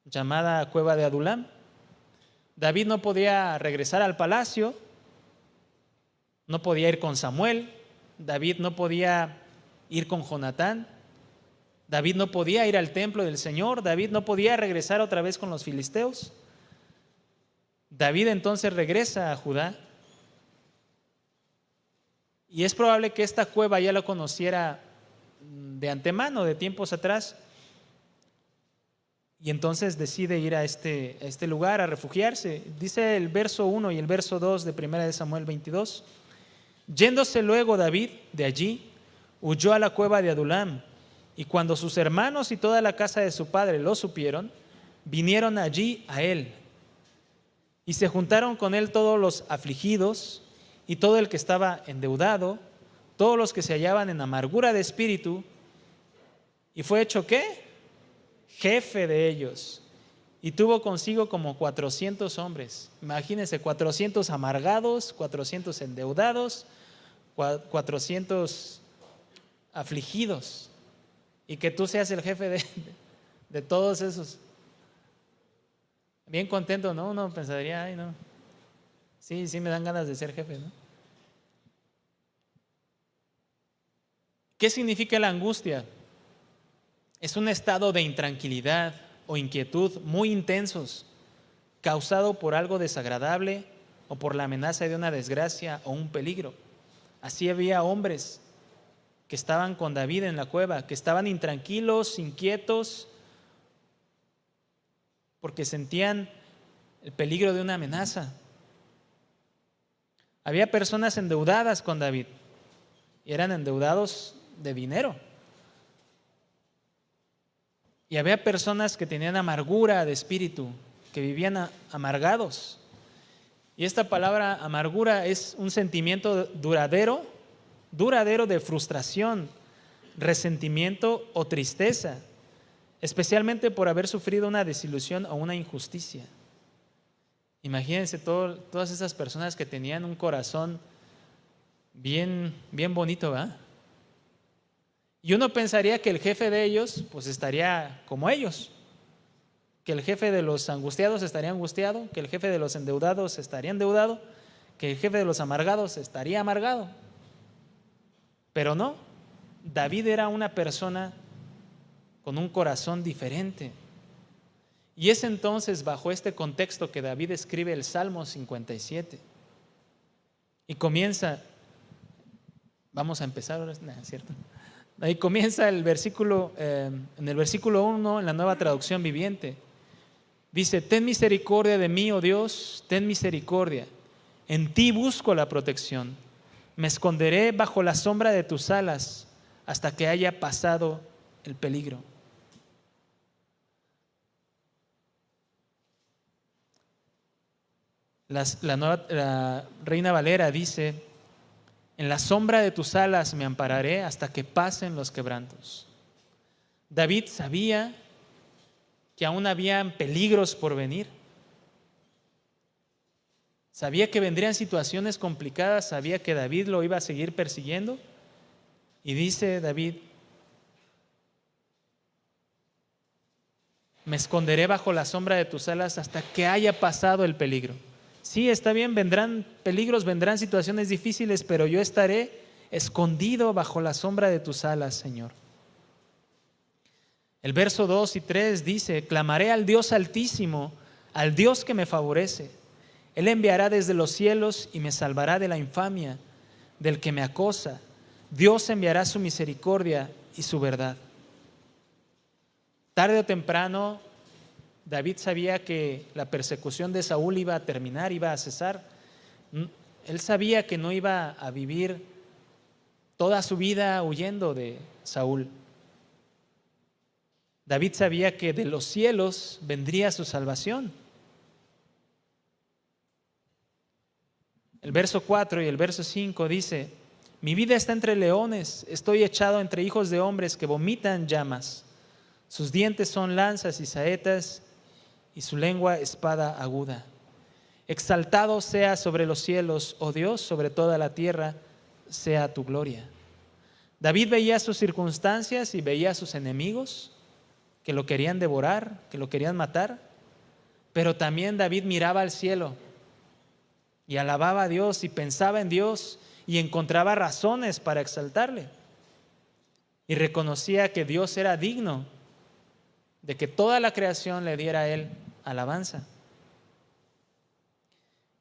llamada Cueva de Adulam. David no podía regresar al palacio, no podía ir con Samuel, David no podía ir con Jonatán, David no podía ir al templo del Señor, David no podía regresar otra vez con los filisteos. David entonces regresa a Judá y es probable que esta cueva ya lo conociera de antemano, de tiempos atrás. Y entonces decide ir a este lugar a refugiarse. Dice el verso 1 y el verso 2 de 1 de Samuel 22. Yéndose luego David de allí, huyó a la cueva de Adulam. Y cuando sus hermanos y toda la casa de su padre lo supieron, vinieron allí a él. Y se juntaron con él todos los afligidos y todo el que estaba endeudado, todos los que se hallaban en amargura de espíritu. ¿Y fue hecho qué? Jefe de ellos, y tuvo consigo como 400 hombres. Imagínense, 400 amargados, 400 endeudados, 400 afligidos, y que tú seas el jefe de todos esos. Bien contento, ¿no? Uno pensaría, ay, no, sí me dan ganas de ser jefe, ¿no? ¿Qué significa la angustia? Es un estado de intranquilidad o inquietud muy intensos, causado por algo desagradable o por la amenaza de una desgracia o un peligro. Así había hombres que estaban con David en la cueva, que estaban intranquilos, inquietos, porque sentían el peligro de una amenaza. Había personas endeudadas con David y eran endeudados de dinero. Y había personas que tenían amargura de espíritu, que vivían amargados. Y esta palabra amargura es un sentimiento duradero de frustración, resentimiento o tristeza, especialmente por haber sufrido una desilusión o una injusticia. Imagínense todas esas personas que tenían un corazón bien bonito, ¿verdad? Y uno pensaría que el jefe de ellos pues estaría como ellos, que el jefe de los angustiados estaría angustiado, que el jefe de los endeudados estaría endeudado, que el jefe de los amargados estaría amargado. Pero no, David era una persona con un corazón diferente. Y es entonces bajo este contexto que David escribe el Salmo 57. Y comienza, vamos a empezar ahora, ¿no es cierto? Ahí comienza el versículo, en el versículo 1, en la Nueva Traducción Viviente. Dice, ten misericordia de mí, oh Dios, ten misericordia. En ti busco la protección. Me esconderé bajo la sombra de tus alas hasta que haya pasado el peligro. La Reina Valera dice, en la sombra de tus alas me ampararé hasta que pasen los quebrantos. David sabía que aún habían peligros por venir. Sabía que vendrían situaciones complicadas, sabía que David lo iba a seguir persiguiendo. Y dice David, me esconderé bajo la sombra de tus alas hasta que haya pasado el peligro. Sí, está bien, vendrán peligros, vendrán situaciones difíciles, pero yo estaré escondido bajo la sombra de tus alas, Señor. El verso 2 y 3 dice, clamaré al Dios Altísimo, al Dios que me favorece. Él enviará desde los cielos y me salvará de la infamia del que me acosa. Dios enviará su misericordia y su verdad. Tarde o temprano, David sabía que la persecución de Saúl iba a terminar, iba a cesar. Él sabía que no iba a vivir toda su vida huyendo de Saúl. David sabía que de los cielos vendría su salvación. El verso 4 y el verso 5 dice, mi vida está entre leones, estoy echado entre hijos de hombres que vomitan llamas. Sus dientes son lanzas y saetas y su lengua espada aguda. Exaltado sea sobre los cielos, oh Dios, sobre toda la tierra sea tu gloria. David veía sus circunstancias y veía a sus enemigos que lo querían devorar, que lo querían matar, pero también David miraba al cielo y alababa a Dios y pensaba en Dios y encontraba razones para exaltarle. Y reconocía que Dios era digno de que toda la creación le diera a él alabanza.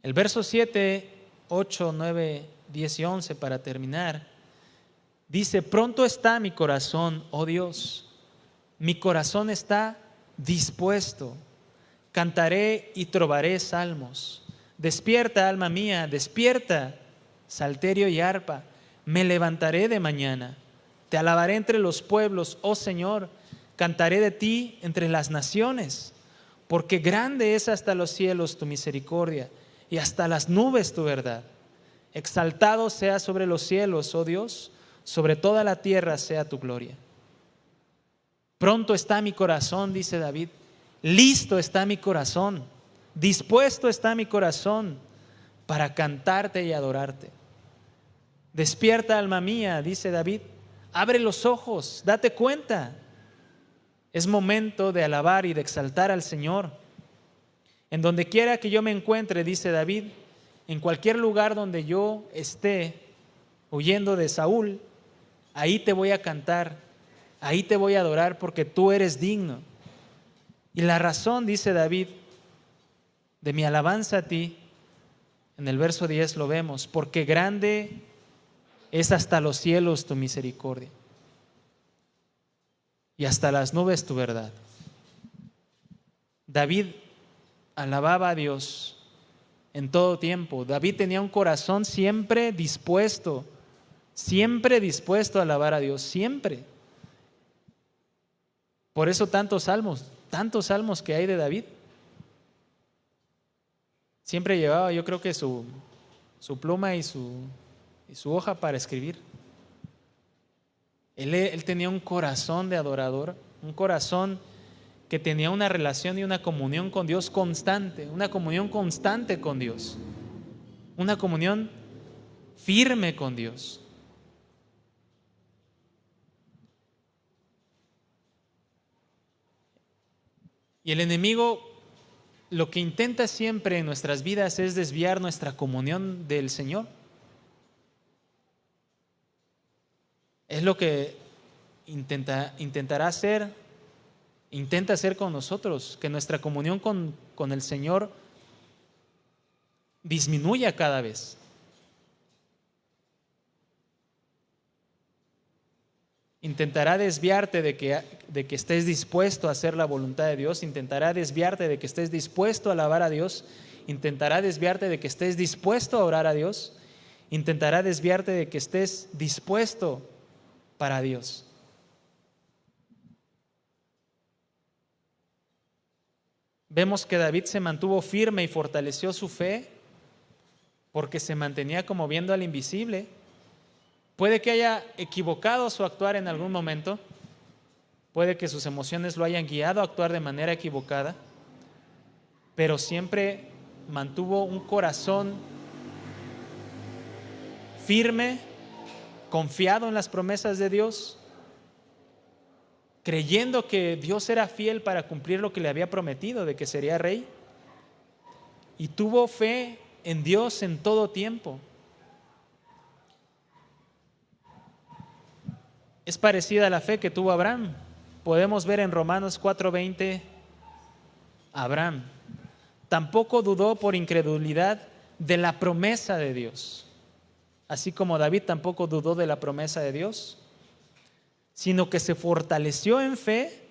El verso 7, 8, 9, 10 y 11 para terminar, Dice: pronto está mi corazón, oh Dios, mi corazón está dispuesto. Cantaré y trovaré salmos. Despierta, alma mía, despierta, salterio y arpa. Me levantaré de mañana. Te alabaré entre los pueblos, oh Señor. Cantaré de ti entre las naciones. Porque grande es hasta los cielos tu misericordia y hasta las nubes tu verdad. Exaltado sea sobre los cielos, oh Dios, sobre toda la tierra sea tu gloria. Pronto está mi corazón, dice David, listo está mi corazón, dispuesto está mi corazón para cantarte y adorarte. Despierta, alma mía, dice David, abre los ojos, date cuenta. Es momento de alabar y de exaltar al Señor. En donde quiera que yo me encuentre, dice David, en cualquier lugar donde yo esté huyendo de Saúl, ahí te voy a cantar, ahí te voy a adorar porque tú eres digno. Y la razón, dice David, de mi alabanza a ti, en el verso 10 lo vemos, porque grande es hasta los cielos tu misericordia y hasta las nubes tu verdad. David alababa a Dios en todo tiempo. David tenía un corazón siempre dispuesto a alabar a Dios, siempre. Por eso tantos salmos que hay de David. Siempre llevaba, yo creo que su pluma y su hoja para escribir. Él tenía un corazón de adorador, un corazón que tenía una relación y una comunión con Dios constante, una comunión constante con Dios, una comunión firme con Dios. Y el enemigo lo que intenta siempre en nuestras vidas es desviar nuestra comunión del Señor. Es lo que intenta hacer con nosotros, que nuestra comunión con el Señor disminuya cada vez. Intentará desviarte de que estés dispuesto a hacer la voluntad de Dios, intentará desviarte de que estés dispuesto a alabar a Dios, intentará desviarte de que estés dispuesto a orar a Dios, intentará desviarte de que estés dispuesto para Dios. Vemos que David se mantuvo firme y fortaleció su fe porque se mantenía como viendo al invisible. Puede que haya equivocado su actuar en algún momento, puede que sus emociones lo hayan guiado a actuar de manera equivocada, pero siempre mantuvo un corazón firme, confiado en las promesas de Dios, creyendo que Dios era fiel para cumplir lo que le había prometido, de que sería rey, y tuvo fe en Dios en todo tiempo. Es parecida a la fe que tuvo Abraham. Podemos ver en Romanos 4:20, Abraham tampoco dudó por incredulidad de la promesa de Dios, así como David tampoco dudó de la promesa de Dios, sino que se fortaleció en fe.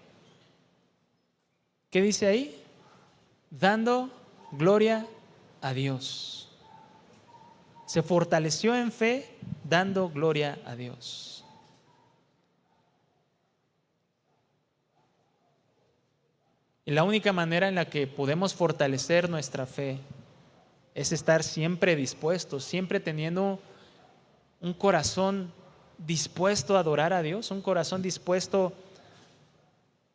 ¿Qué dice ahí? Dando gloria a Dios. Se fortaleció en fe dando gloria a Dios. Y la única manera en la que podemos fortalecer nuestra fe es estar siempre dispuestos, siempre teniendo un corazón dispuesto a adorar a Dios, un corazón dispuesto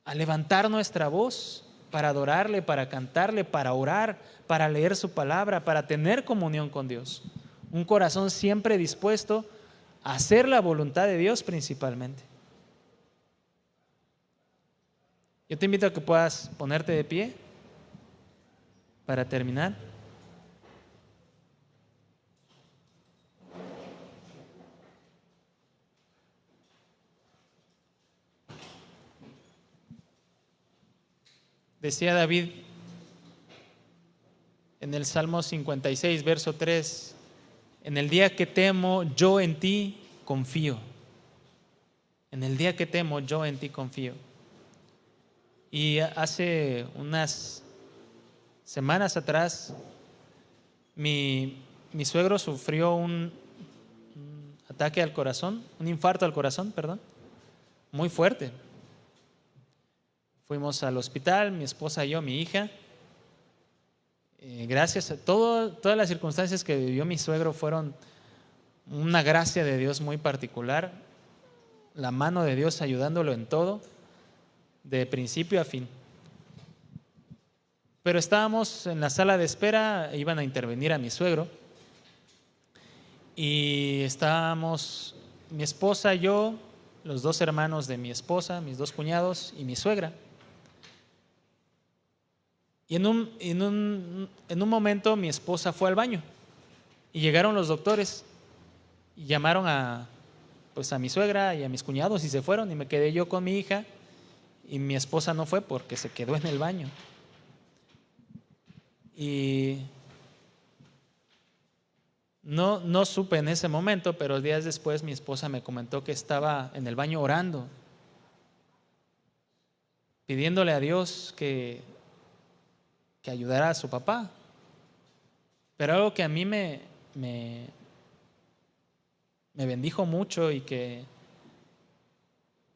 a levantar nuestra voz para adorarle, para cantarle, para orar, para leer su palabra, para tener comunión con Dios. Un corazón siempre dispuesto a hacer la voluntad de Dios principalmente. Yo te invito a que puedas ponerte de pie para terminar. Decía David en el Salmo 56, verso 3, en el día que temo, yo en ti confío. En el día que temo, yo en ti confío. Y hace unas semanas atrás, mi suegro sufrió un ataque al corazón, un infarto al corazón, perdón, muy fuerte. Fuimos al hospital, mi esposa y yo, mi hija. Gracias a todas las circunstancias que vivió mi suegro fueron una gracia de Dios muy particular, la mano de Dios ayudándolo en todo, de principio a fin. Pero estábamos en la sala de espera, iban a intervenir a mi suegro, y estábamos mi esposa, yo, los dos hermanos de mi esposa, mis dos cuñados y mi suegra. Y en un momento mi esposa fue al baño y llegaron los doctores y llamaron a mi suegra y a mis cuñados y se fueron, y me quedé yo con mi hija, y mi esposa no fue porque se quedó en el baño. Y no supe en ese momento, pero días después mi esposa me comentó que estaba en el baño orando, pidiéndole a Dios que ayudara a su papá. Pero algo que a mí me bendijo mucho y que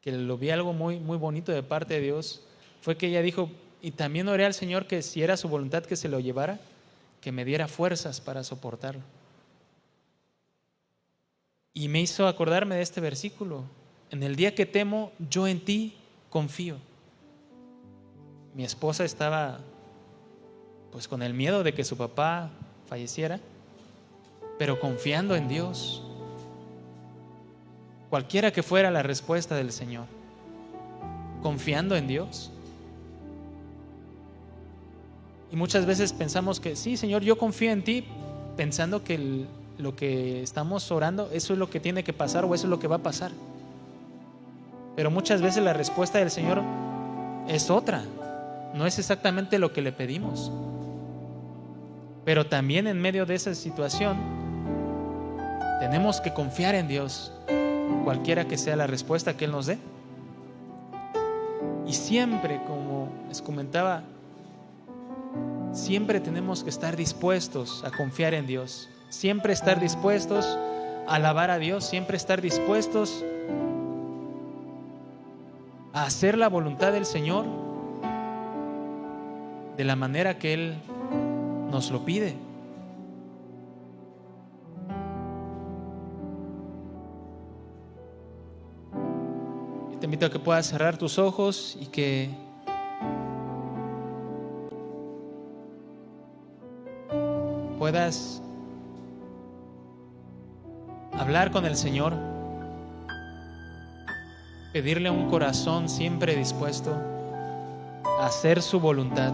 lo vi algo muy, muy bonito de parte de Dios, fue que ella dijo: y también oré al Señor que si era su voluntad que se lo llevara, que me diera fuerzas para soportarlo. Y me hizo acordarme de este versículo: en el día que temo, yo en ti confío. Mi esposa estaba pues con el miedo de que su papá falleciera, pero confiando en Dios, cualquiera que fuera la respuesta del Señor, confiando en Dios. Y muchas veces pensamos que sí, Señor, yo confío en ti, pensando que lo que estamos orando, eso es lo que tiene que pasar o eso es lo que va a pasar. Pero muchas veces la respuesta del Señor es otra, no es exactamente lo que le pedimos. Pero también en medio de esa situación tenemos que confiar en Dios, cualquiera que sea la respuesta que Él nos dé. Y siempre, como les comentaba, siempre tenemos que estar dispuestos a confiar en Dios, siempre estar dispuestos a alabar a Dios, siempre estar dispuestos a hacer la voluntad del Señor de la manera que Él nos lo pide. Te invito a que puedas cerrar tus ojos y que puedas hablar con el Señor, pedirle un corazón siempre dispuesto a hacer su voluntad,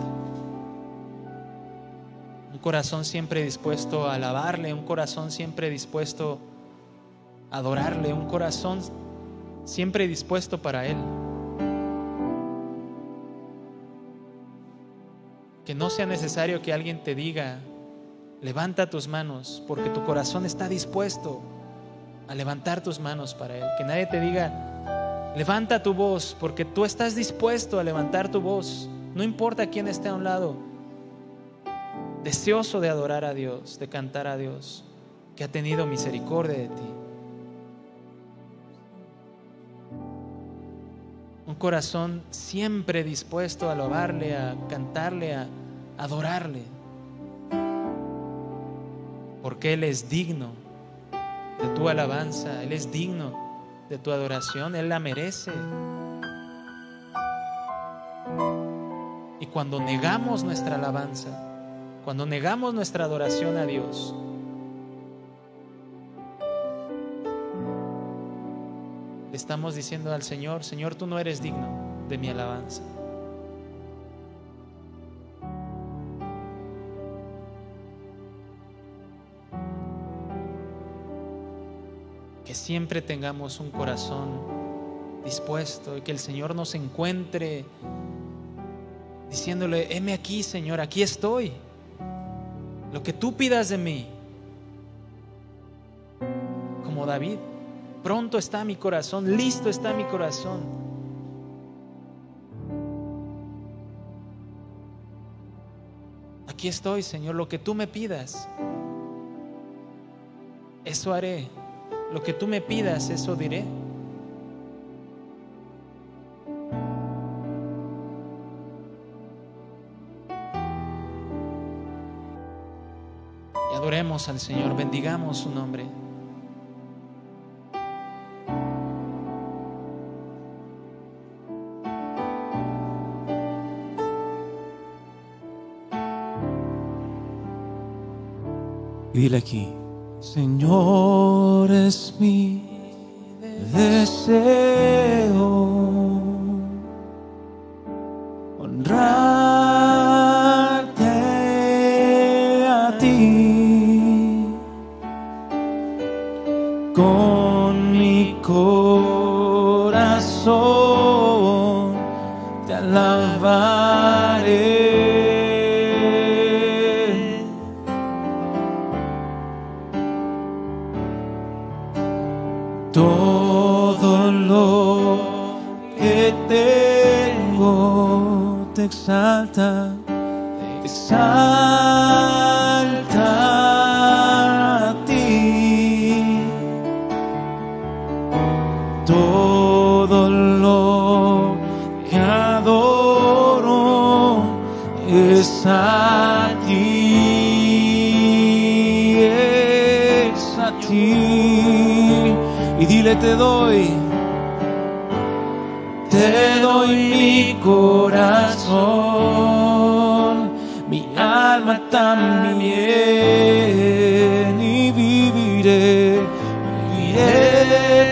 un corazón siempre dispuesto a alabarle, un corazón siempre dispuesto a adorarle, un corazón siempre dispuesto para Él. Que no sea necesario que alguien te diga: levanta tus manos, porque tu corazón está dispuesto a levantar tus manos para Él. Que nadie te diga: levanta tu voz, porque tú estás dispuesto a levantar tu voz, no importa quién esté a un lado, deseoso de adorar a Dios, de cantar a Dios, que ha tenido misericordia de ti. Un corazón siempre dispuesto a alabarle, a cantarle, a adorarle, porque Él es digno de tu alabanza, Él es digno de tu adoración, Él la merece. Y cuando negamos nuestra alabanza, cuando negamos nuestra adoración a Dios, le estamos diciendo al Señor: Señor, tú no eres digno de mi alabanza. Que siempre tengamos un corazón dispuesto y que el Señor nos encuentre diciéndole: heme aquí, Señor, aquí estoy, lo que tú pidas de mí. Como David, Pronto está mi corazón, listo está mi corazón. Aquí estoy, Señor, lo que tú me pidas, eso haré. Lo que tú me pidas, eso diré. Y adoremos al Señor, bendigamos su nombre. Y dile aquí: Señor, es mi deseo honrarte a ti con mi corazón, te alabaré. Todo lo que tengo te exalta a ti. Todo lo que adoro es a ti, es a ti. Y dile: te doy mi corazón, mi alma también, y viviré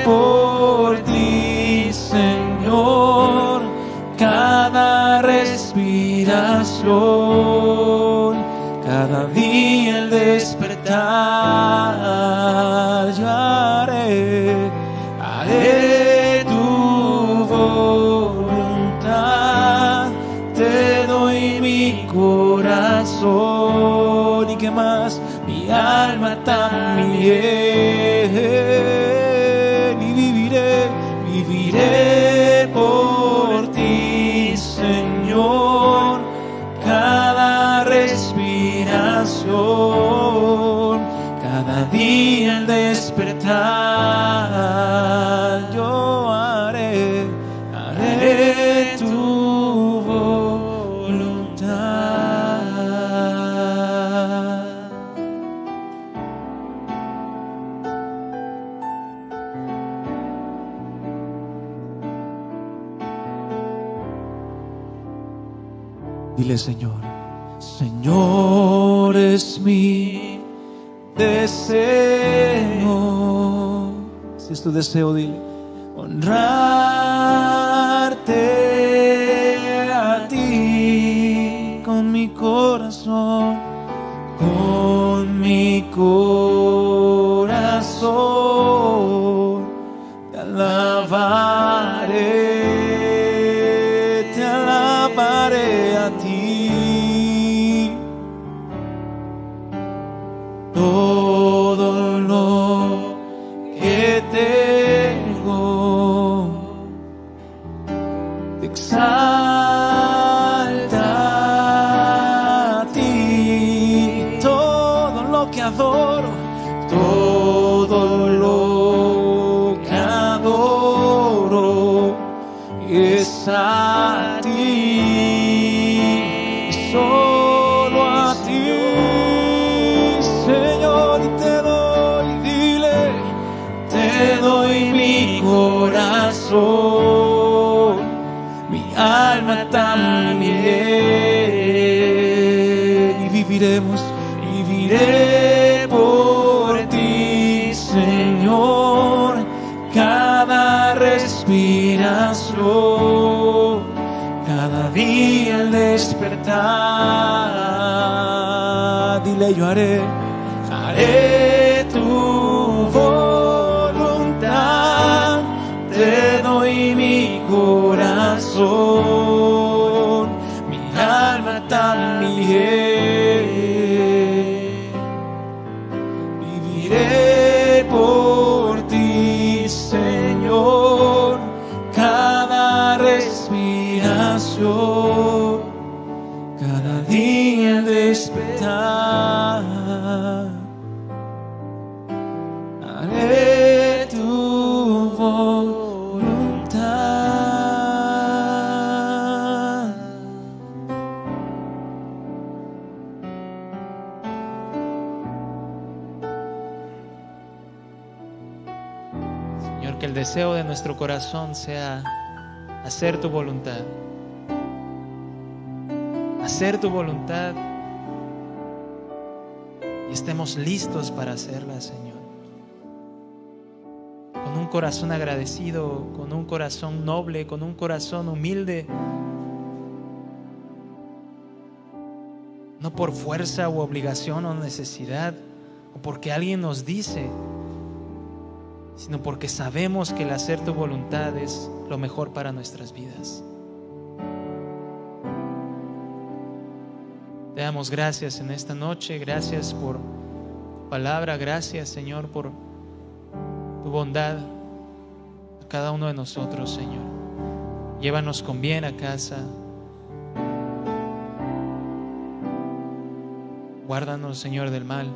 por ti, Señor, cada respiración, cada día el despertar. Yo haré tu voluntad, te doy mi corazón, y qué más, mi alma también, y viviré por ti, Señor, cada respiración, cada día al despertar. Yo haré tu voluntad. Dile: Señor, Señor, es mi deseo. Si es tu deseo, dile: honrarte a ti con mi corazón, con mi corazón, te alabaré a ti. Todo lo que tengo te exalta a ti. Todo lo que adoro, todo lo que adoro es a ti, solo a ti, Señor. Y te doy, dile: te doy mi corazón, mi alma también, y viviré por ti, Señor, cada respiración, cada día al despertar. Dile: yo haré tu voluntad, te doy mi corazón, mi alma también, viviré por ti, respetar. Haré tu voluntad. Señor, que el deseo de nuestro corazón sea hacer tu voluntad. Hacer tu voluntad y estemos listos para hacerla, Señor. Con un corazón agradecido, con un corazón noble, con un corazón humilde. No por fuerza u obligación o necesidad, o porque alguien nos dice, sino porque sabemos que el hacer tu voluntad es lo mejor para nuestras vidas. Te damos gracias en esta noche, gracias por tu palabra, gracias, Señor, por tu bondad a cada uno de nosotros, Señor. Llévanos con bien a casa. Guárdanos, Señor, del mal.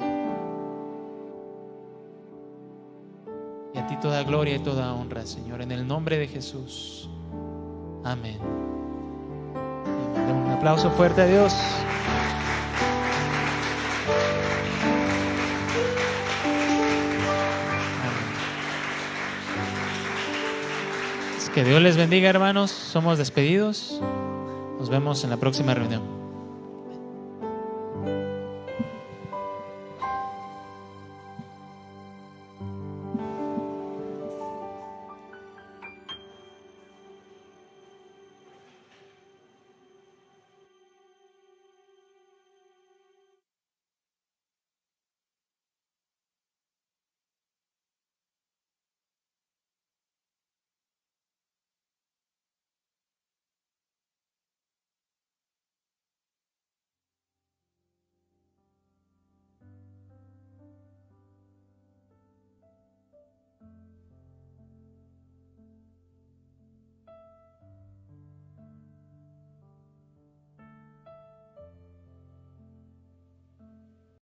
Y a ti toda gloria y toda honra, Señor, en el nombre de Jesús. Amén. Un aplauso fuerte a Dios. Que Dios les bendiga, hermanos. Somos despedidos. Nos vemos en la próxima reunión.